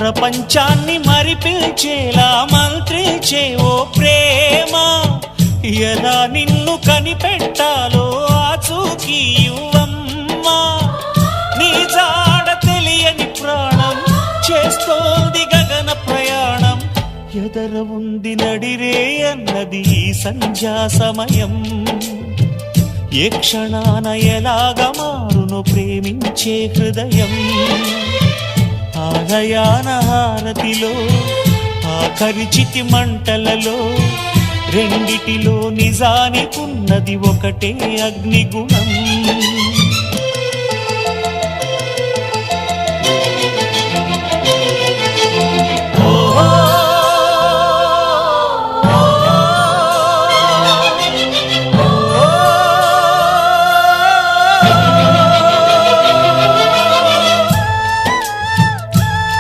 ప్రపంచాన్ని మరిపించేలా మంత్రించే ఓ ప్రేమ, ఎలా నిన్ను కనిపెట్టాలో ఆచూకీ ఇవ్వమ్మా. నీ జాడ తెలియని ప్రాణం చేస్తోంది గగన ప్రయాణం, ఎదర ఉంది నడిరే అన్నది ఈ సంధ్యా సమయం. ఏ క్షణాన ఎలాగ మారును ప్రేమించే హృదయం. ఆలయాన హారతిలో ఆఖరి చితి మంటలలో రెండిటిలో నిజానికున్నది ఒకటే అగ్నిగుణం.